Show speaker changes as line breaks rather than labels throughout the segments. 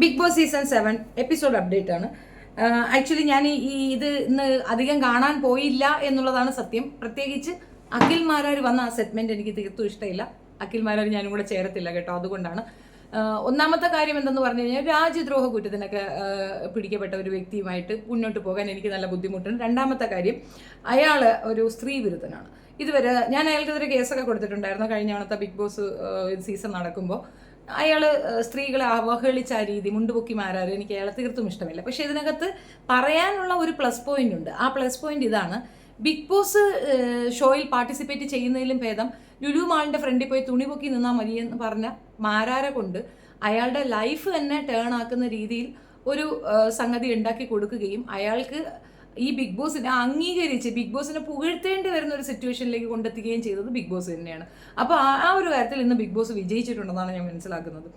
Big Boss season 7 episode update ആണ്. Actually ഞാൻ ഇത് ഇന്ന് അധികം കാണാൻ പോയില്ല എന്നുള്ളതാണ് സത്യം. പ്രത്യേകിച്ച് അഖിൽ മാരാർ വന്ന ആ സെഗ്മെന്റ് എനിക്ക് തീർത്തും ഇഷ്ടമില്ല. അഖിൽ മാരാർ ഞാനും കൂടെ ചേരത്തില്ല കേട്ടോ. അതുകൊണ്ടാണ് ഒന്നാമത്തെ കാര്യം എന്തെന്ന് പറഞ്ഞു കഴിഞ്ഞാൽ രാജ്യദ്രോഹ കുറ്റത്തിനൊക്കെ പിടിക്കപ്പെട്ട ഒരു വ്യക്തിയുമായിട്ട് മുന്നോട്ട് പോകാൻ എനിക്ക് നല്ല ബുദ്ധിമുട്ടുണ്ട്. രണ്ടാമത്തെ കാര്യം, അയാൾ ഒരു സ്ത്രീ വിരുദ്ധനാണ്. ഇതുവരെ ഞാൻ അയാൾക്കെതിരെ കേസൊക്കെ കൊടുത്തിട്ടുണ്ടായിരുന്നു. കഴിഞ്ഞ തവണത്തെ ബിഗ് ബോസ് സീസൺ നടക്കുമ്പോൾ അയാൾ സ്ത്രീകളെ അവഹേളിച്ച ആ രീതി, മുണ്ടുപൊക്കി മാരാറ്, എനിക്ക് അയാളെ തീർത്തും ഇഷ്ടമില്ല. പക്ഷേ ഇതിനകത്ത് പറയാനുള്ള ഒരു പ്ലസ് പോയിന്റ് ഉണ്ട്. ആ പ്ലസ് പോയിന്റ് ഇതാണ്: ബിഗ് ബോസ് ഷോയിൽ പാർട്ടിസിപ്പേറ്റ് ചെയ്യുന്നതിലും ഭേദം ലുലു മാളിൻ്റെ ഫ്രണ്ടിൽ പോയി തുണി പൊക്കി നിന്നാൽ മതിയെന്ന് പറഞ്ഞ മാരാരെ കൊണ്ട് അയാളുടെ ലൈഫ് തന്നെ ടേൺ ആക്കുന്ന രീതിയിൽ ഒരു സംഗതി ഉണ്ടാക്കി കൊടുക്കുകയും അയാൾക്ക് ഈ ബിഗ് ബോസിനെ അംഗീകരിച്ച് ബിഗ് ബോസിനെ പുകഴ്ത്തേണ്ടി വരുന്ന ഒരു സിറ്റുവേഷനിലേക്ക് കൊണ്ടെത്തുകയും ചെയ്തത് ബിഗ് ബോസ് തന്നെയാണ്. അപ്പോൾ ആ ഒരു കാര്യത്തിൽ ഇന്ന് ബിഗ് ബോസ് വിജയിച്ചിട്ടുണ്ടെന്നാണ് ഞാൻ മനസ്സിലാക്കുന്നത്.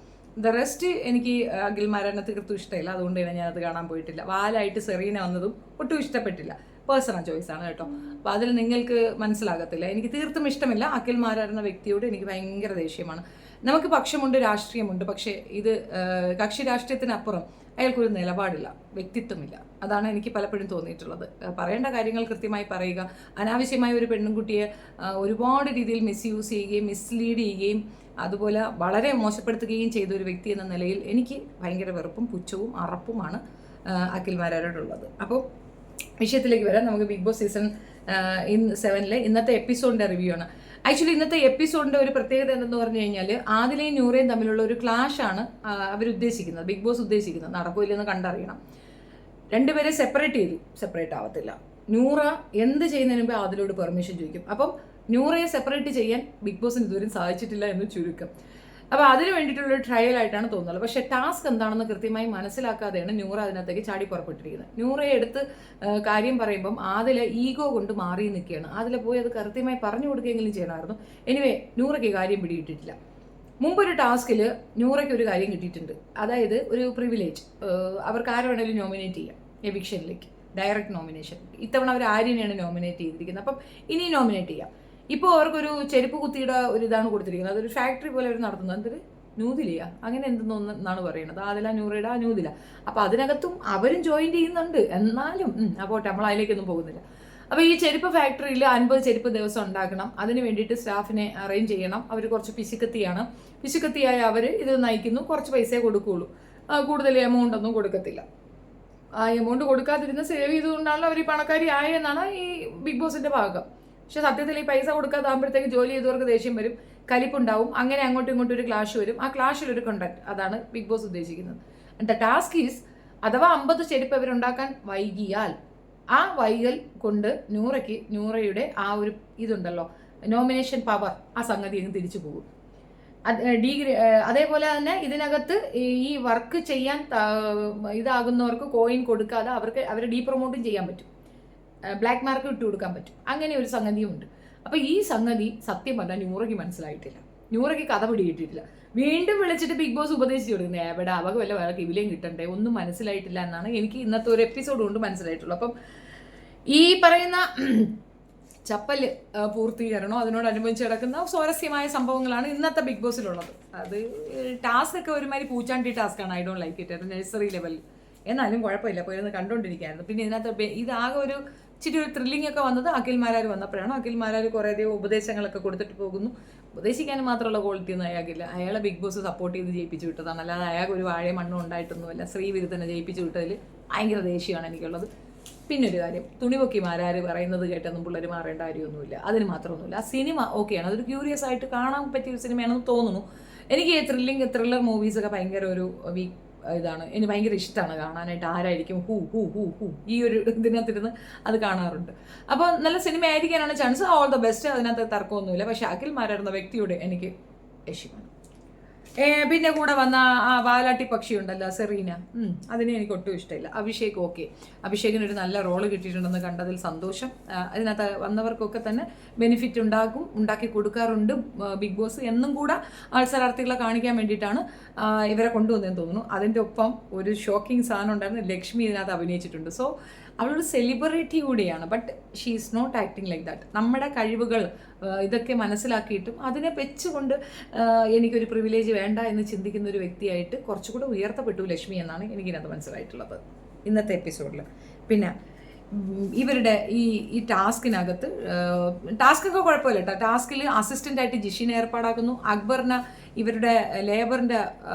ദ റെസ്റ്റ് എനിക്ക് അഖിൽ മാരാറിനെ തീർത്തും ഇഷ്ടമില്ല. അതുകൊണ്ട് തന്നെ ഞാനത് കാണാൻ പോയിട്ടില്ല. വാലായിട്ട് സെറീന വന്നതും ഒട്ടും ഇഷ്ടപ്പെട്ടില്ല. പേഴ്സണൽ ചോയ്സാണ് കേട്ടോ. അപ്പോൾ അതിൽ നിങ്ങൾക്ക് മനസ്സിലാകത്തില്ല. എനിക്ക് തീർത്തും ഇഷ്ടമില്ല. അഖിൽ മാരാർ എന്ന വ്യക്തിയോട് എനിക്ക് ഭയങ്കര ദേഷ്യമാണ്. നമുക്ക് പക്ഷമുണ്ട്, രാഷ്ട്രീയമുണ്ട്. പക്ഷേ ഇത് കക്ഷി രാഷ്ട്രീയത്തിനപ്പുറം അയാൾക്കൊരു നിലപാടില്ല, വ്യക്തിത്വമില്ല. അതാണ് എനിക്ക് പലപ്പോഴും തോന്നിയിട്ടുള്ളത്. പറയേണ്ട കാര്യങ്ങൾ കൃത്യമായി പറയുക, അനാവശ്യമായ ഒരു പെൺകുട്ടിയെ ഒരുപാട് രീതിയിൽ മിസ്യൂസ് ചെയ്യുകയും മിസ്ലീഡ് ചെയ്യുകയും അതുപോലെ വളരെ മോശപ്പെടുത്തുകയും ചെയ്ത ഒരു വ്യക്തി എന്ന നിലയിൽ എനിക്ക് ഭയങ്കര വെറുപ്പും പുച്ഛവും അറപ്പുമാണ് അഖിൽ മാരാരോടുള്ളത്. അപ്പോൾ വിഷയത്തിലേക്ക് വരാം. നമുക്ക് ബിഗ് ബോസ് സീസൺ 7 ഇന്നത്തെ എപ്പിസോഡിൻ്റെ റിവ്യൂ ആണ്. ആക്ച്വലി ഇന്നത്തെ എപ്പിസോഡിൻ്റെ ഒരു പ്രത്യേകത എന്തെന്ന് പറഞ്ഞു കഴിഞ്ഞാൽ ആദിലയും നൂറയും തമ്മിലുള്ള ഒരു ക്ലാഷാണ് അവരുദ്ദേശിക്കുന്നത്, ബിഗ് ബോസ് ഉദ്ദേശിക്കുന്നത്. നടക്കില്ലെന്ന് കണ്ടറിയണം. രണ്ടുപേരെ സെപ്പറേറ്റ് ചെയ്തു, സെപ്പറേറ്റ് ആവത്തില്ല. നൂറ എന്ത് ചെയ്യുന്നതിന് മുമ്പ് ആദിലോട് പെർമിഷൻ ചോദിക്കും. അപ്പം നൂറയെ സെപ്പറേറ്റ് ചെയ്യാൻ ബിഗ് ബോസിന് ഇതുവരെയും സാധിച്ചിട്ടില്ല എന്ന് ചുരുക്കം. അപ്പോൾ അതിന് വേണ്ടിയിട്ടുള്ളൊരു ട്രയൽ ആയിട്ടാണ് തോന്നുന്നത്. പക്ഷേ ടാസ്ക് എന്താണെന്ന് കൃത്യമായി മനസ്സിലാക്കാതെയാണ് നൂറ അതിനകത്തേക്ക് ചാടി പുറപ്പെട്ടിരിക്കുന്നത്. നൂറയെ എടുത്ത് കാര്യം പറയുമ്പം ആദിലെ ഈഗോ കൊണ്ട് മാറി നിൽക്കുകയാണ്. ആദിലെ പോയി അത് കൃത്യമായി പറഞ്ഞു കൊടുക്കുകയെങ്കിലും ചെയ്യണമായിരുന്നു. എനിവേ, നൂറയ്ക്ക് കാര്യം പിടിയിട്ടിട്ടില്ല. മുമ്പൊരു ടാസ്കിൽ നൂറയ്ക്ക് ഒരു കാര്യം കിട്ടിയിട്ടുണ്ട്. അതായത് ഒരു പ്രിവിലേജ്. അവർക്ക് ആരെ വേണമെങ്കിലും നോമിനേറ്റ് ചെയ്യാം എവിക്ഷനിലേക്ക്, ഡയറക്റ്റ് നോമിനേഷൻ. ഇത്തവണ അവർ ആര്യനെയാണ് നോമിനേറ്റ് ചെയ്തിരിക്കുന്നത്. അപ്പം ഇനി നോമിനേറ്റ് ചെയ്യാം. ഇപ്പോൾ അവർക്കൊരു ചെരുപ്പ് കുത്തിയുടെ ഒരു ഇതാണ് കൊടുത്തിരിക്കുന്നത്. അതൊരു ഫാക്ടറി പോലെ അവർ നടത്തുന്നത്. എന്തൊരു ന്യൂദിലിയ അങ്ങനെ എന്തെന്നാണ് പറയുന്നത്. അതില നൂറയുടെ ആ ന്യൂദില. അപ്പോൾ അതിനകത്തും അവരും ജോയിൻ ചെയ്യുന്നുണ്ട്. എന്നാലും അപ്പോൾ നമ്മൾ അതിലേക്കൊന്നും പോകുന്നില്ല. അപ്പോൾ ഈ ചെരുപ്പ് ഫാക്ടറിയിൽ 50 ചെരുപ്പ് ദിവസം ഉണ്ടാക്കണം. അതിന് വേണ്ടിയിട്ട് സ്റ്റാഫിനെ അറേഞ്ച് ചെയ്യണം. അവർ കുറച്ച് പിശുക്കത്തിയാണ്. പിശുക്കത്തിയായ അവർ ഇത് നയിക്കുന്നു. കുറച്ച് പൈസയെ കൊടുക്കുകയുള്ളൂ, കൂടുതൽ എമൗണ്ട് ഒന്നും കൊടുക്കത്തില്ല. ആ എമൗണ്ട് കൊടുക്കാതിരുന്ന് സേവ് ചെയ്തുകൊണ്ടാണല്ലോ അവർ ഈ പണക്കാരി ആയെന്നാണ് ഈ ബിഗ് ബോസിൻ്റെ ഭാഗം. പക്ഷെ സത്യത്തിൽ ഈ പൈസ കൊടുക്കാതാകുമ്പോഴത്തേക്ക് ജോലി ചെയ്തവർക്ക് ദേഷ്യം വരും, കലിപ്പുണ്ടാവും. അങ്ങനെ അങ്ങോട്ടും ഇങ്ങോട്ടും ഒരു ക്ലാഷ് വരും. ആ ക്ലാഷിലൊരു കണ്ടക്ട്, അതാണ് ബിഗ് ബോസ് ഉദ്ദേശിക്കുന്നത്. ആൻഡ് ദ ടാസ്ക് ഈസ്, അഥവാ 50 ചെരുപ്പ് അവരുണ്ടാക്കാൻ വൈകിയാൽ ആ വൈകൽ കൊണ്ട് നൂറയുടെ ആ ഒരു ഇതുണ്ടല്ലോ, നോമിനേഷൻ പവർ, ആ സംഗതി അങ്ങ് തിരിച്ചു പോകും. അതേപോലെ തന്നെ ഇതിനകത്ത് ഈ വർക്ക് ചെയ്യാൻ ഇതാകുന്നവർക്ക് കോയിൻ കൊടുക്കാതെ അവരെ ഡീപ്രൊമോട്ടും ചെയ്യാൻ പറ്റും, ബ്ലാക്ക് മാർക്ക് ഇട്ട് കൊടുക്കാൻ പറ്റും. അങ്ങനെ ഒരു സംഗതിയും ഉണ്ട്. അപ്പോൾ ഈ സംഗതി സത്യം പറഞ്ഞാൽ നൂറയ്ക്ക് മനസ്സിലായിട്ടില്ല. നൂറയ്ക്ക് കഥ പിടികിട്ടിട്ടില്ല. വീണ്ടും വിളിച്ചിട്ട് ബിഗ് ബോസ് ഉപദേശിച്ചു കൊടുക്കുന്നത്, എവിടെ അവക്ക് വല്ല വേറെ കിവിലേയും കിട്ടണ്ടേ, ഒന്നും മനസ്സിലായിട്ടില്ല എന്നാണ് എനിക്ക് ഇന്നത്തെ ഒരു എപ്പിസോഡ് കൊണ്ട് മനസ്സിലായിട്ടുള്ളൂ. അപ്പം ഈ പറയുന്ന ചപ്പല് പൂർത്തീകരണോ അതിനോടനുബന്ധിച്ച് കിടക്കുന്ന സ്വാരസ്യമായ സംഭവങ്ങളാണ് ഇന്നത്തെ ബിഗ് ബോസിലുള്ളത്. അത് ടാസ്ക് ഒക്കെ ഒരുമാതിരി പൂച്ചാണ്ടി ടാസ്ക്കാണ്. I don't like it. Nursery ലെവലിൽ. എന്നാലും കുഴപ്പമില്ല, പോയിരുന്ന് കണ്ടുകൊണ്ടിരിക്കുകയായിരുന്നു. പിന്നെ ഇതിനകത്ത് ഇതാകെ ഒരു ഇച്ചിരി ഒരു ത്രില്ലിംഗ് ഒക്കെ വന്നത് അഖിൽ മാരാർ വന്നപ്പോഴാണ്. അഖിൽ മാരാർ കുറേയധികം ഉപദേശങ്ങളൊക്കെ കൊടുത്തിട്ട് പോകുന്നു. ഉപദേശിക്കാൻ മാത്രമുള്ള ക്വാളിറ്റി ഒന്നും അയാൾക്കില്ല. അയാളെ ബിഗ് ബോസ് സപ്പോർട്ട് ചെയ്ത് ജയിപ്പിച്ചു വിട്ടതാണ്. അല്ലാതെ അയാൾക്ക് ഒരു വാഴ മണ്ണും ഉണ്ടായിട്ടൊന്നുമല്ല. ശ്രീവിരുദ്ധനെ ജയിപ്പിച്ചു വിട്ടതിൽ ഭയങ്കര ദേഷ്യമാണ് എനിക്കുള്ളത്. പിന്നൊരു കാര്യം, തുണിപൊക്കി മാരാർ പറയുന്നത് കേട്ടൊന്നും പിള്ളേർ മാറേണ്ട കാര്യമൊന്നുമില്ല. അതിന് മാത്രമൊന്നുമില്ല. ആ സിനിമ ഓക്കെയാണ്, അതൊരു ക്യൂരിയസ് ആയിട്ട് കാണാൻ പറ്റിയ ഒരു സിനിമയാണെന്ന് തോന്നുന്നു. എനിക്ക് ത്രില്ലർ മൂവീസൊക്കെ ഭയങ്കര ഒരു വീക്ക് ഇതാണ്. എനിക്ക് ഭയങ്കര ഇഷ്ടമാണ് കാണാനായിട്ട്. ആരായിരിക്കും ഹൂ ഹൂ ഹൂ ഹൂ ഈ ഒരു ഇതിനകത്തിരുന്ന് അത് കാണാറുണ്ട്. അപ്പോൾ നല്ല സിനിമ ആയിരിക്കാനാണ് ചാൻസ്. ഓൾ ദ ബെസ്റ്റ്, അതിനകത്ത് തർക്കമൊന്നുമില്ല. പക്ഷേ അഖിൽ മാരാർ എന്ന വ്യക്തിയോട് എനിക്ക് ദേഷ്യമാണ്. പിന്നെ കൂടെ വന്ന ആ വാലാട്ടി പക്ഷി ഉണ്ടല്ലോ, സെറീന, അതിനെ എനിക്ക് ഒട്ടും ഇഷ്ടമില്ല. അഭിഷേക് ഓക്കെ, അഭിഷേകിന് ഒരു നല്ല റോള് കിട്ടിയിട്ടുണ്ടെന്ന് കണ്ടതിൽ സന്തോഷം. അതിനകത്ത് വന്നവർക്കൊക്കെ തന്നെ ബെനിഫിറ്റ് ഉണ്ടാക്കി കൊടുക്കാറുണ്ട് ബിഗ് ബോസ്. എന്നും കൂടെ മത്സരാർത്ഥികളെ കാണിക്കാൻ വേണ്ടിയിട്ടാണ് ഇവരെ കൊണ്ടുവന്നതെന്ന് തോന്നുന്നു. അതിൻ്റെ ഒപ്പം ഒരു ഷോക്കിംഗ് സാധനം ഉണ്ടായിരുന്നു, ലക്ഷ്മി ഇതിനകത്ത് അഭിനയിച്ചിട്ടുണ്ട്. സോ അവളൊരു സെലിബ്രിറ്റി കൂടിയാണ്. But she is not acting like that. നമ്മുടെ കഴിവുകൾ ഇതൊക്കെ മനസ്സിലാക്കിയിട്ടും അതിനെ വെച്ചുകൊണ്ട് എനിക്കൊരു പ്രിവിലേജ് വേണ്ട എന്ന് ചിന്തിക്കുന്ന ഒരു വ്യക്തിയായിട്ട് കുറച്ചുകൂടെ ഉയർത്തപ്പെട്ടു ലക്ഷ്മി എന്നാണ് എനിക്കിനകത്ത് മനസ്സിലായിട്ടുള്ളത് ഇന്നത്തെ എപ്പിസോഡിൽ. പിന്നെ ഇവരുടെ ഈ ടാസ്കിനകത്ത് ടാസ്കൊക്കെ കുഴപ്പമില്ല കേട്ടോ. ടാസ്കിൽ അസിസ്റ്റൻ്റായിട്ട് ജിഷിനെ ഏർപ്പാടാക്കുന്നു, അക്ബറിനെ ഇവരുടെ ലേബറിൻ്റെ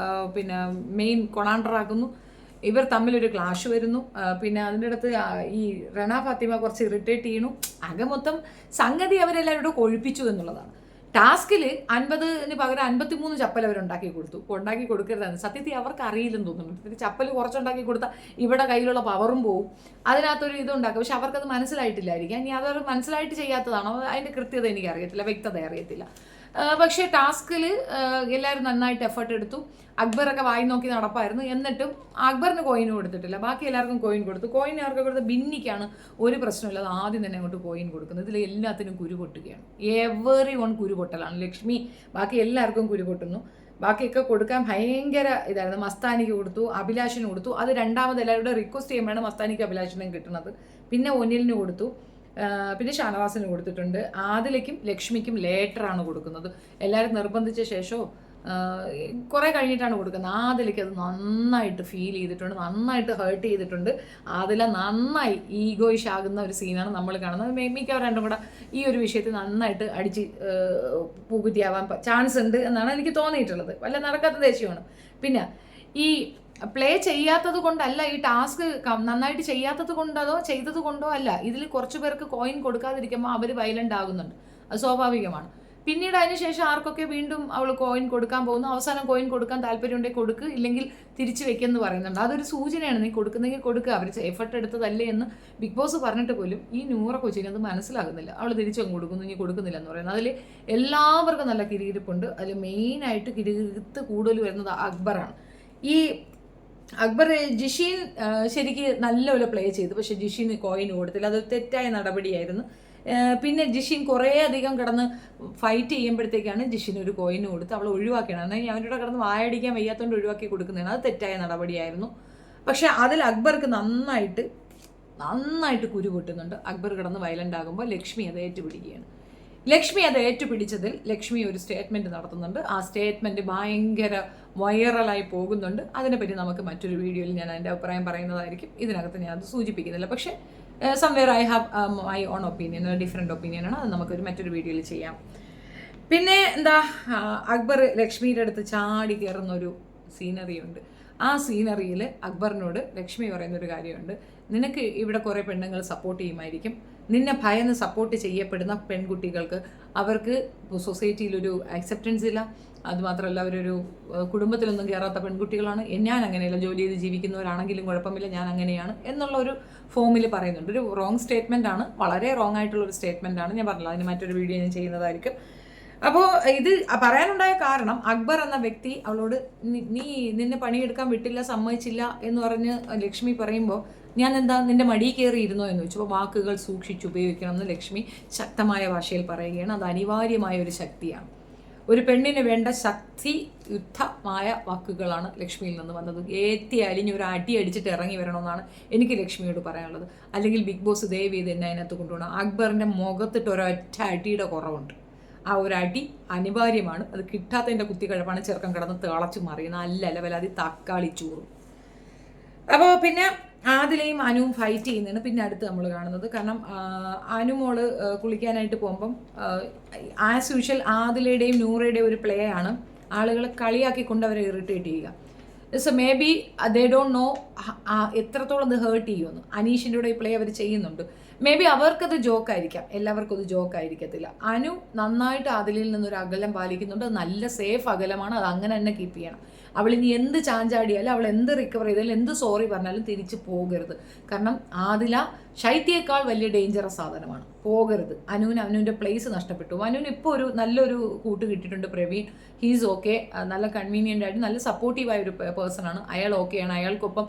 പിന്നെ മെയിൻ കൊണാണ്ടറാക്കുന്നു. ഇവർ തമ്മിലൊരു ക്ലാഷ് വരുന്നു. പിന്നെ അതിൻ്റെ അടുത്ത് ഈ റണ ഫാത്തിമ കുറച്ച് ഇറിറ്റേറ്റ് ചെയ്യണു. ആകെ മൊത്തം സംഗതി അവരെല്ലാവരോടും കൊഴിപ്പിച്ചു എന്നുള്ളതാണ്. ടാസ്കിൽ 50-ന് പകരം 53 ചപ്പൽ അവരുണ്ടാക്കി കൊടുത്തു. ഉണ്ടാക്കി കൊടുക്കരുതായിരുന്നു. സത്യത്തിൽ അവർക്ക് അറിയില്ലെന്ന് തോന്നുന്നു. ചപ്പൽ കുറച്ചുണ്ടാക്കി കൊടുത്താൽ ഇവിടെ കയ്യിലുള്ള പവറും പോവും, അതിനകത്തൊരു ഇതുണ്ടാക്കും. പക്ഷെ അവർക്കത് മനസ്സിലായിട്ടില്ലായിരിക്കാം. ഇനി അതൊരു മനസ്സിലായിട്ട് ചെയ്യാത്തതാണോ അതിൻ്റെ കൃത്യത എനിക്കറിയത്തില്ല, വ്യക്തത അറിയത്തില്ല. പക്ഷേ ടാസ്കിൽ എല്ലാവരും നന്നായിട്ട് എഫേർട്ട് എടുത്തു. അക്ബറൊക്കെ വായി നോക്കി നടപ്പായിരുന്നു. എന്നിട്ടും അക്ബറിന് കോയിൻ കൊടുത്തിട്ടില്ല, ബാക്കി എല്ലാവർക്കും കോയിൻ കൊടുത്തു. കോയിൻ ആർക്ക് കൊടുത്ത ബിന്നിക്കാണ് ഒരു പ്രശ്നമില്ലാതെ ആദ്യം തന്നെ അങ്ങോട്ട് കോയിൻ കൊടുക്കുന്നത്. ഇതിൽ എല്ലാത്തിനും കുരു പൊട്ടുകയാണ്. എവറി വൺ കുരു പൊട്ടലാണ്. ലക്ഷ്മി ബാക്കി എല്ലാവർക്കും കുരു പൊട്ടുന്നു. ബാക്കിയൊക്കെ കൊടുക്കാൻ ഭയങ്കര ഇതായിരുന്നു. മസ്താനിക്ക് കൊടുത്തു, അഭിലാഷിന് കൊടുത്തു. അത് രണ്ടാമത് എല്ലാവരുടെ റിക്വസ്റ്റ് ചെയ്യുമ്പോഴാണ് മസ്താനിക്ക് അഭിലാഷിനും കിട്ടുന്നത്. പിന്നെ ഒനിലിന് കൊടുത്തു, പിന്നെ ഷാനവാസിന് കൊടുത്തിട്ടുണ്ട്. ആദിലയ്ക്കും ലക്ഷ്മിക്കും ലേറ്ററാണ് കൊടുക്കുന്നത്. എല്ലാവരും നിർബന്ധിച്ച ശേഷമോ കുറേ കഴിഞ്ഞിട്ടാണ് കൊടുക്കുന്നത്. ആദിലയ്ക്ക് അത് നന്നായിട്ട് ഫീൽ ചെയ്തിട്ടുണ്ട്, നന്നായിട്ട് ഹേർട്ട് ചെയ്തിട്ടുണ്ട്. ആദില നന്നായി ഈഗോയിഷ് ആകുന്ന ഒരു സീനാണ് നമ്മൾ കാണുന്നത്. മിക്കവർ രണ്ടും കൂടെ ഈ ഒരു വിഷയത്തിൽ നന്നായിട്ട് അടിച്ച് പൂക്കുറ്റിയാവാൻ ചാൻസ് ഉണ്ട് എന്നാണ് എനിക്ക് തോന്നിയിട്ടുള്ളത്. വല്ല നടക്കാത്ത ദേഷ്യമാണ്. പിന്നെ ഈ പ്ലേ ചെയ്യാത്തത് കൊണ്ടല്ല, ഈ ടാസ്ക് നന്നായിട്ട് ചെയ്യാത്തത് കൊണ്ടോ ചെയ്തത് കൊണ്ടോ അല്ല, ഇതിൽ കുറച്ച് പേർക്ക് കോയിൻ കൊടുക്കാതിരിക്കുമ്പോൾ അവർ വയലൻ്റ് ആകുന്നുണ്ട്. അത് സ്വാഭാവികമാണ്. പിന്നീട് അതിനുശേഷം ആർക്കൊക്കെ വീണ്ടും അവൾ കോയിൻ കൊടുക്കാൻ പോകുന്നു. അവസാനം കോയിൻ കൊടുക്കാൻ താല്പര്യമുണ്ടെങ്കിൽ കൊടുക്ക്, ഇല്ലെങ്കിൽ തിരിച്ചു വെക്കുമെന്ന് പറയുന്നുണ്ട്. അതൊരു സൂചനയാണ്. നീ കൊടുക്കുന്നെങ്കിൽ കൊടുക്കുക, അവർ എഫർട്ട് എടുത്തതല്ലേ എന്ന് ബിഗ് ബോസ് പറഞ്ഞിട്ട് പോലും ഈ നൂറ കൊച്ചിന് അത് മനസ്സിലാകുന്നില്ല. അവൾ തിരിച്ചങ്ങ് കൊടുക്കുന്നു, ഇനി കൊടുക്കുന്നില്ല എന്ന് പറയുന്നത്. അതിൽ എല്ലാവർക്കും നല്ല കിരീരിപ്പുണ്ട്. അതിൽ മെയിനായിട്ട് കിരീരത്ത് കൂടുതൽ വരുന്നത് അക്ബറാണ്. ഈ അക്ബർ ജിഷീൻ ശരിക്ക് നല്ലപോലെ പ്ലേ ചെയ്തു, പക്ഷെ ജിഷീന് കോയിൻ കൊടുത്തില്ല. അത് തെറ്റായ നടപടിയായിരുന്നു. പിന്നെ ജിഷിൻ കുറേ അധികം കിടന്ന് ഫൈറ്റ് ചെയ്യുമ്പോഴത്തേക്കാണ് ജിഷിന് ഒരു കോയിന് കൊടുത്ത് അവൾ ഒഴിവാക്കിയാണ്. എന്നാൽ അവരുടെ കിടന്ന് വായടിക്കാൻ വയ്യാത്തതുകൊണ്ട് ഒഴിവാക്കി കൊടുക്കുന്നതാണ്. അത് തെറ്റായ നടപടിയായിരുന്നു. പക്ഷെ അതിൽ അക്ബർക്ക് നന്നായിട്ട് കുരു പൊട്ടുന്നുണ്ട്. അക്ബർ കിടന്ന് വയലൻ്റ് ആകുമ്പോൾ ലക്ഷ്മി അത് ഏറ്റുപിടിക്കുകയാണ്. ലക്ഷ്മി അത് ഏറ്റുപിടിച്ചതിൽ ലക്ഷ്മി ഒരു സ്റ്റേറ്റ്മെൻറ്റ് നടത്തുന്നുണ്ട്. ആ സ്റ്റേറ്റ്മെൻറ്റ് ഭയങ്കര വൈറലായി പോകുന്നുണ്ട്. അതിനെപ്പറ്റി നമുക്ക് മറ്റൊരു വീഡിയോയിൽ ഞാൻ അതിൻ്റെ അഭിപ്രായം പറയുന്നതായിരിക്കും. ഇതിനകത്ത് ഞാൻ അത് സൂചിപ്പിക്കുന്നില്ല. പക്ഷേ somewhere I have my own opinion, different ഒപ്പീനിയനാണ്. അത് നമുക്കൊരു മറ്റൊരു വീഡിയോയിൽ ചെയ്യാം. പിന്നെ അക്ബർ ലക്ഷ്മിയുടെ അടുത്ത് ചാടി കയറുന്ന ഒരു സീനറി ഉണ്ട്. ആ സീനറിയിൽ അക്ബറിനോട് ലക്ഷ്മി പറയുന്നൊരു കാര്യമുണ്ട്. നിനക്ക് ഇവിടെ കുറേ പെണ്ണുങ്ങൾ സപ്പോർട്ട് ചെയ്യുമായിരിക്കും. നിന്നെ ഭയന്ന് സപ്പോർട്ട് ചെയ്യപ്പെടുന്ന പെൺകുട്ടികൾക്ക് അവർക്ക് സൊസൈറ്റിയിലൊരു അക്സെപ്റ്റൻസ് ഇല്ല. അതുമാത്രമല്ല അവരൊരു കുടുംബത്തിലൊന്നും കയറാത്ത പെൺകുട്ടികളാണ്. ഞാൻ അങ്ങനെയല്ല, ജോലി ചെയ്ത് ജീവിക്കുന്നവരാണെങ്കിലും കുഴപ്പമില്ല, ഞാൻ അങ്ങനെയാണ് എന്നുള്ള ഒരു ഫോമിൽ പറയുന്നുണ്ട്. ഒരു റോങ് സ്റ്റേറ്റ്മെൻ്റ് ആണ്, വളരെ റോങ് ആയിട്ടുള്ളൊരു സ്റ്റേറ്റ്മെൻ്റ് ആണ്. ഞാൻ പറഞ്ഞില്ല, അതിന് മറ്റൊരു വീഡിയോ ഞാൻ ചെയ്യുന്നതായിരിക്കും. അപ്പോൾ ഇത് പറയാനുണ്ടായ കാരണം അക്ബർ എന്ന വ്യക്തി അവളോട് നിന്നെ പണിയെടുക്കാൻ വിട്ടില്ല, സമ്മതിച്ചില്ല എന്ന് പറഞ്ഞ് ലക്ഷ്മി പറയുമ്പോൾ ഞാൻ എന്താ നിന്റെ മടി കയറിയിരുന്നോ എന്ന് ചോദിച്ചു. അപ്പോൾ വാക്കുകൾ സൂക്ഷിച്ചുപയോഗിക്കണം എന്ന് ലക്ഷ്മി ശക്തമായ ഭാഷയിൽ പറയുകയാണ്. അത് അനിവാര്യമായ ഒരു ശക്തിയാണ്. ഒരു പെണ്ണിന് വേണ്ട ശക്തിയുക്തമായ വാക്കുകളാണ് ലക്ഷ്മിയിൽ നിന്ന് വന്നത്. അലിഞ്ഞ് ഒരു അടി അടിച്ചിട്ട് ഇറങ്ങി വരണമെന്നാണ് എനിക്ക് ലക്ഷ്മിയോട് പറയാനുള്ളത്. അല്ലെങ്കിൽ ബിഗ് ബോസ് ദയവ് ചെയ്ത് എന്നെ അതിനകത്ത് കൊണ്ടുപോകണം. അക്ബറിൻ്റെ മുഖത്തിട്ട് ഒരൊറ്റ അടിയുടെ കുറവുണ്ട്. ആ ഒരു അടി അനിവാര്യമാണ്. അത് കിട്ടാത്തതിൻ്റെ കുത്തിക്കഴപ്പാണ് ചെറുക്കം കിടന്ന് തിളച്ചു മറിയുന്നത്. അല്ല ലെവലാതി തക്കാളി ചൂറും. അപ്പോൾ പിന്നെ ആദിലയും അനുവും ഫൈറ്റ് ചെയ്യുന്നതാണ് പിന്നെ അടുത്ത് നമ്മൾ കാണുന്നത്. കാരണം അനുമോള് കുളിക്കാനായിട്ട് പോകുമ്പം ആസ് യൂഷ്വൽ ആദിലയുടെയും നൂറയുടെയും ഒരു പ്ലേ ആണ് ആളുകളെ കളിയാക്കിക്കൊണ്ട് അവരെ ഇറിറ്റേറ്റ് ചെയ്യുക. So may be they don't know എത്രത്തോളം അത് ഹേർട്ട് ചെയ്യുമെന്ന്. അനീഷിൻ്റെ കൂടെ ഈ പ്ലേ അവർ ചെയ്യുന്നുണ്ട്. മേ ബി അവർക്കത് ജോക്കായിരിക്കാം, എല്ലാവർക്കും അത് ജോക്കായിരിക്കത്തില്ല. അനു നന്നായിട്ട് ആദിലയിൽ നിന്നൊരു അകലം പാലിക്കുന്നുണ്ട്. അത് നല്ല സേഫ് അകലമാണ്. അത് അങ്ങനെ തന്നെ കീപ്പ് ചെയ്യണം. അവളിനി എന്ത് ചാഞ്ചാടിയാലും അവൾ എന്ത് റിക്കവർ ചെയ്താലും എന്ത് സോറി പറഞ്ഞാലും തിരിച്ച് പോകരുത്. കാരണം ആദില ശൈത്യയേക്കാൾ വലിയ ഡേഞ്ചറസ് സാധനമാണ്. പോകരുത്. അനുവിൻ്റെ പ്ലേസ് നഷ്ടപ്പെട്ടു. അനുവിന് ഇപ്പോൾ ഒരു നല്ലൊരു കൂട്ട് കിട്ടിയിട്ടുണ്ട്, പ്രവീൺ. ഹീസ് ഓക്കെ, നല്ല കൺവീനിയൻ്റ് ആയിട്ട് നല്ല സപ്പോർട്ടീവായ ഒരു പേഴ്സണാണ്. അയാൾ ഓക്കെയാണ്. അയാൾക്കൊപ്പം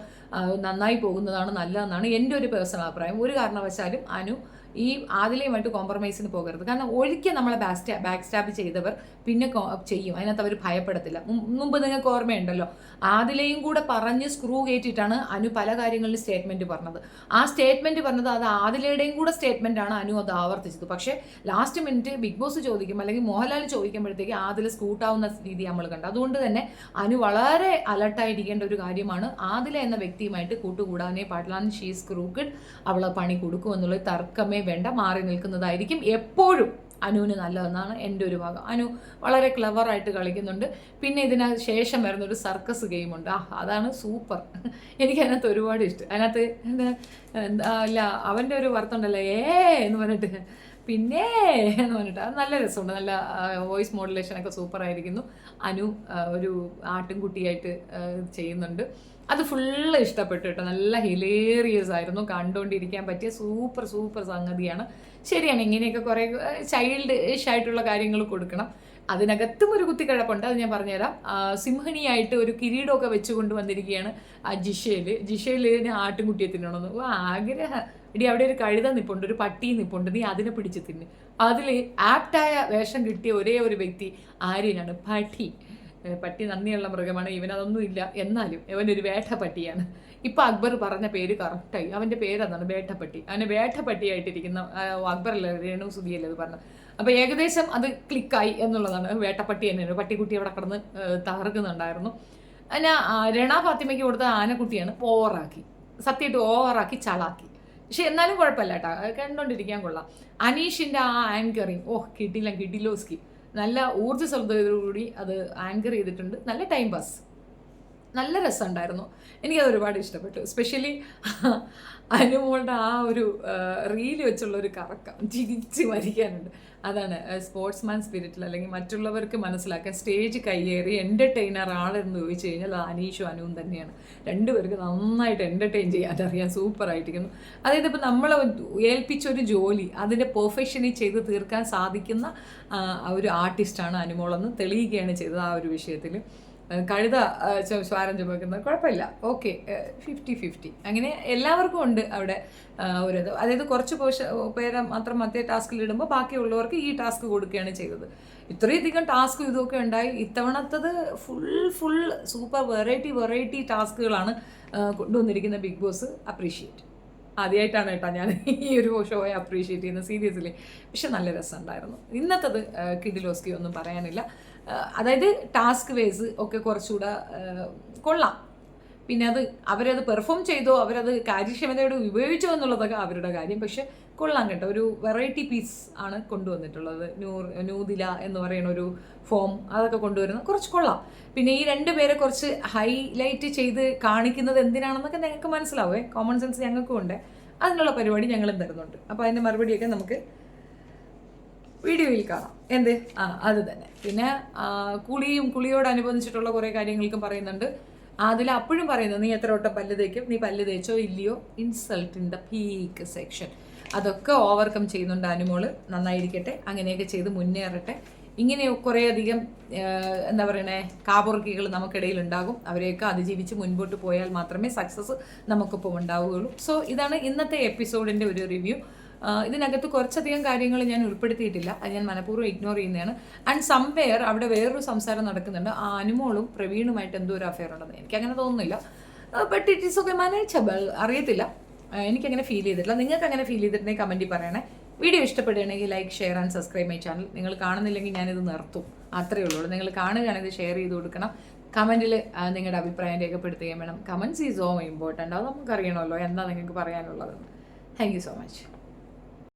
നന്നായി പോകുന്നതാണ് നല്ലതെന്നാണ് എൻ്റെ ഒരു പേഴ്സണൽ അഭിപ്രായം. ഒരു കാരണവശാലും അനു ഈ ആദിലയുമായിട്ട് കോംപ്രമൈസിന് പോകരുത്. കാരണം ഒരിക്കൽ നമ്മളെ ബാക്ക് സ്റ്റാബ് ചെയ്തവർ പിന്നെ ചെയ്യും. അതിനകത്ത് അവർ ഭയപ്പെടത്തില്ല. മുമ്പ് നിങ്ങൾക്ക് ഓർമ്മയുണ്ടല്ലോ, ആദിലയും കൂടെ പറഞ്ഞ് സ്ക്രൂ കയറ്റിയിട്ടാണ് അനു പല കാര്യങ്ങളിൽ സ്റ്റേറ്റ്മെൻറ്റ് പറഞ്ഞത്. ആ സ്റ്റേറ്റ്മെൻറ്റ് പറഞ്ഞത് അത് ആദിലയുടെയും കൂടെ സ്റ്റേറ്റ്മെന്റ് ആണ് അനു അത് ആവർത്തിച്ചത്. പക്ഷേ ലാസ്റ്റ് മിനിറ്റ് ബിഗ് ബോസ് ചോദിക്കും അല്ലെങ്കിൽ മോഹൻലാൽ ചോദിക്കുമ്പോഴത്തേക്ക് ആദിൽ സ്കൂട്ടാവുന്ന രീതി നമ്മൾ കണ്ടു. അതുകൊണ്ട് തന്നെ അനു വളരെ അലർട്ടായിരിക്കേണ്ട ഒരു കാര്യമാണ്. ആദില എന്ന വ്യക്തിയുമായിട്ട് കൂട്ടുകൂടാനേ പാടില്ല. ഷീസ് ക്രൂക്കഡ്, അവളെ പണി കൊടുക്കുമെന്നുള്ള തർക്കമേ വേണ്ട, മാറി നിൽക്കുന്നതായിരിക്കും എപ്പോഴും അനുവിന് നല്ലതെന്നാണ് എൻ്റെ ഒരു ഭാഗം. അനു വളരെ ക്ലവറായിട്ട് കളിക്കുന്നുണ്ട്. പിന്നെ ഇതിനകത്ത് ശേഷം വരുന്നൊരു സർക്കസ് ഗെയിമുണ്ട്. അതാണ് സൂപ്പർ. എനിക്കതിനകത്ത് ഒരുപാട് ഇഷ്ടം. അതിനകത്ത് അല്ല അവൻ്റെ ഒരു വർത്തുണ്ടല്ലോ, എന്ന് പറഞ്ഞിട്ട് പിന്നെ എന്ന് പറഞ്ഞിട്ട് അത് നല്ല രസമുണ്ട്. നല്ല വോയിസ് മോഡുലേഷനൊക്കെ സൂപ്പറായിരിക്കുന്നു. അനു ഒരു ആട്ടിൻകുട്ടിയായിട്ട് ചെയ്യുന്നുണ്ട്. അത് ഫുള്ള് ഇഷ്ടപ്പെട്ടു കേട്ടോ. നല്ല ഹിലേറിയസ് ആയിരുന്നു, കണ്ടുകൊണ്ടിരിക്കാൻ പറ്റിയ സൂപ്പർ സൂപ്പർ സംഗതിയാണ്. ശരിയാണ്, ഇങ്ങനെയൊക്കെ കുറേ ചൈൽഡിഷ് ആയിട്ടുള്ള കാര്യങ്ങൾ കൊടുക്കണം. അതിനകത്തും ഒരു കുത്തിക്കഴപ്പുണ്ട്, അത് ഞാൻ പറഞ്ഞുതരാം. സിംഹണിയായിട്ട് ഒരു കിരീടമൊക്കെ വെച്ചുകൊണ്ട് വന്നിരിക്കുകയാണ് ജിഷേലിന് ആട്ടുംകുട്ടിയെ തിന്നണമെന്ന് ആഗ്രഹം. ഇടി അവിടെ ഒരു കഴുത നിപ്പുണ്ട്, ഒരു പട്ടി നിപ്പുണ്ട്, നീ അതിനെ പിടിച്ച് തിന്ന്. അതിൽ ആപ്റ്റായ വേഷം കിട്ടിയ ഒരേ ഒരു വ്യക്തി ആര്യനാണ്. പട്ടി നന്ദിയുള്ള മൃഗമാണ്, ഇവനതൊന്നും ഇല്ല, എന്നാലും ഇവനൊരു വേട്ടപ്പട്ടിയാണ്. ഇപ്പം അക്ബർ പറഞ്ഞ പേര് കറക്റ്റായി, അവൻ്റെ പേരതാണ് വേട്ടപ്പട്ടി. അവനെ വേട്ടപ്പട്ടിയായിട്ടിരിക്കുന്ന അക്ബറല്ല, രേണു സുധിയല്ലേ അത് പറഞ്ഞത്. അപ്പോൾ ഏകദേശം അത് ക്ലിക്കായി എന്നുള്ളതാണ്. വേട്ടപ്പട്ടി തന്നെയാണ്. പട്ടിക്കുട്ടി അവിടെ കിടന്ന് തകർക്കുന്നുണ്ടായിരുന്നു. ഞാൻ രണ ഫാത്തിമയ്ക്ക് കൊടുത്ത ആനക്കുട്ടിയാണ് ഓവറാക്കി, സത്യമായിട്ട് ഓവറാക്കി ചളാക്കി. പക്ഷെ എന്നാലും കുഴപ്പമില്ല കേട്ടോ, കണ്ടുകൊണ്ടിരിക്കാൻ കൊള്ളാം. അനീഷിൻ്റെ ആ ആങ്കറിങ് കിഡിലോസ്കി നല്ല ഊർജ്ജസ്വലതയോടുകൂടി അത് ആങ്കർ ചെയ്തിട്ടുണ്ട്. നല്ല ടൈം പാസ്, നല്ല രസമുണ്ടായിരുന്നു. എനിക്കത് ഒരുപാട് ഇഷ്ടപ്പെട്ടു. എസ്പെഷ്യലി അനുമോളുടെ ആ ഒരു റീല് വെച്ചുള്ള ഒരു കറക്കം ചിരിച്ച് മരിക്കാനുണ്ട്. അതാണ് സ്പോർട്സ്മാൻ സ്പിരിറ്റിൽ, അല്ലെങ്കിൽ മറ്റുള്ളവർക്ക് മനസ്സിലാക്കാൻ സ്റ്റേജ് കയ്യേറി എൻ്റർടൈനർ ആളെന്ന് ചോദിച്ചു കഴിഞ്ഞാൽ അത് അനീഷും അനുവും തന്നെയാണ്. രണ്ടുപേർക്ക് നന്നായിട്ട് എൻ്റർടൈൻ ചെയ്യാനറിയാൻ സൂപ്പറായിട്ടിരിക്കുന്നു. അതായത് ഇപ്പോൾ നമ്മൾ ഏൽപ്പിച്ചൊരു ജോലി അതിൻ്റെ പെർഫെക്ഷനിൽ ചെയ്ത് തീർക്കാൻ സാധിക്കുന്ന ഒരു ആർട്ടിസ്റ്റാണ് അനുമോളെന്ന് തെളിയിക്കുകയാണ് ചെയ്തത് ആ ഒരു വിഷയത്തിൽ. കഴുത സ്വാരം ചുമക്കുന്നത് കുഴപ്പമില്ല, ഓക്കെ, 50-50 അങ്ങനെ എല്ലാവർക്കും ഉണ്ട് അവിടെ ഒരു. അതായത് കുറച്ച് പേരെ മാത്രം മറ്റേ ടാസ്കിൽ ഇടുമ്പോൾ ബാക്കിയുള്ളവർക്ക് ഈ ടാസ്ക് കൊടുക്കുകയാണ് ചെയ്തത്. ഇത്രയധികം ടാസ്ക് ഇതൊക്കെ ഉണ്ടായി. ഇത്തവണത്തത് ഫുൾ സൂപ്പർ വെറൈറ്റി ടാസ്കുകളാണ് കൊണ്ടുവന്നിരിക്കുന്ന ബിഗ് ബോസ്. അപ്രീഷിയേറ്റ്. ആദ്യമായിട്ടാണ് കേട്ടോ ഞാൻ ഈ ഒരു ഷോയെ അപ്രീഷിയേറ്റ് ചെയ്യുന്നത്, സീരിയസ്ലി. പക്ഷെ നല്ല രസമുണ്ടായിരുന്നു. ഇന്നത്തത് കിഡിലോസ്കി ഒന്നും പറയാനില്ല. അതായത് ടാസ്ക് വേസ് ഒക്കെ കുറച്ചുകൂടെ കൊള്ളാം. പിന്നെ അവരത് പെർഫോം ചെയ്തോ, അവരത് കാര്യക്ഷമതയോടെ ഉപയോഗിച്ചോ എന്നുള്ളതൊക്കെ അവരുടെ കാര്യം. പക്ഷെ കൊള്ളാം കേട്ടോ, ഒരു വെറൈറ്റി പീസ് ആണ് കൊണ്ടുവന്നിട്ടുള്ളത്. നൂദില എന്ന് പറയുന്ന ഒരു ഫോം അതൊക്കെ കൊണ്ടുവരുന്നത് കുറച്ച് കൊള്ളാം. പിന്നെ ഈ രണ്ടുപേരെ കുറച്ച് ഹൈലൈറ്റ് ചെയ്ത് കാണിക്കുന്നത് എന്തിനാണെന്നൊക്കെ ഞങ്ങൾക്ക് മനസ്സിലാവേ. കോമൺ സെൻസ് ഞങ്ങൾക്കും ഉണ്ട്. അതിനുള്ള പരിപാടി ഞങ്ങളും തരുന്നുണ്ട്. അപ്പോൾ അതിൻ്റെ മറുപടിയൊക്കെ നമുക്ക് വീഡിയോയിൽ കാണാം. അത് തന്നെ. പിന്നെ കുളിയോടനുബന്ധിച്ചിട്ടുള്ള കുറേ കാര്യങ്ങൾക്കും പറയുന്നുണ്ട്. അതിൽ അപ്പോഴും പറയുന്നത്, നീ എത്ര വട്ടം പല്ല് തേക്കും, നീ പല്ല് തേച്ചോ ഇല്ലയോ, insult in the peak section. അതൊക്കെ ഓവർകം ചെയ്യുന്നുണ്ട് അനുമോള്. നന്നായിരിക്കട്ടെ, അങ്ങനെയൊക്കെ ചെയ്ത് മുന്നേറട്ടെ. ഇങ്ങനെ കുറേയധികം എന്താ പറയണേ കാപുറക്കികൾ നമുക്കിടയിൽ ഉണ്ടാകും. അവരെയൊക്കെ അതിജീവിച്ച് മുൻപോട്ട് പോയാൽ മാത്രമേ സക്സസ് നമുക്കിപ്പോൾ ഉണ്ടാവുകയുള്ളൂ. സോ ഇതാണ് ഇന്നത്തെ എപ്പിസോഡിൻ്റെ ഒരു റിവ്യൂ. ഇതിനകത്ത് കുറച്ചധികം കാര്യങ്ങൾ ഞാൻ ഉൾപ്പെടുത്തിയിട്ടില്ല, അത് ഞാൻ മനഃപൂർവ്വം ഇഗ്നോർ ചെയ്യുന്നതാണ്. ആൻഡ് സംവെയർ അവിടെ വേറൊരു സംസാരം നടക്കുന്നുണ്ട്. ആ അനുമോളും പ്രവീണുമായിട്ട് എന്തോ ഒരു അഫെയർ ഉണ്ടെന്ന് എനിക്കങ്ങനെ തോന്നുന്നില്ല. But it is okay, manageable. അറിയത്തില്ല, എനിക്കങ്ങനെ ഫീൽ ചെയ്തിട്ടില്ല. നിങ്ങൾക്ക് അങ്ങനെ ഫീൽ ചെയ്തിട്ടുണ്ടെങ്കിൽ കമൻറ്റിൽ പറയണേ. വീഡിയോ ഇഷ്ടപ്പെടുകയാണെങ്കിൽ like, share and subscribe my channel. നിങ്ങൾ കാണുന്നില്ലെങ്കിൽ ഞാനിത് നിർത്തും, അത്രയേ ഉള്ളൂ. നിങ്ങൾ കാണുകയാണെങ്കിൽ ഷെയർ ചെയ്ത് കൊടുക്കണം. കമൻറ്റിൽ നിങ്ങളുടെ അഭിപ്രായം രേഖപ്പെടുത്തുകയും വേണം. Comments is so important. അത് നമുക്കറിയണമല്ലോ എന്താ നിങ്ങൾക്ക് പറയാനുള്ളത്. Thank you so much.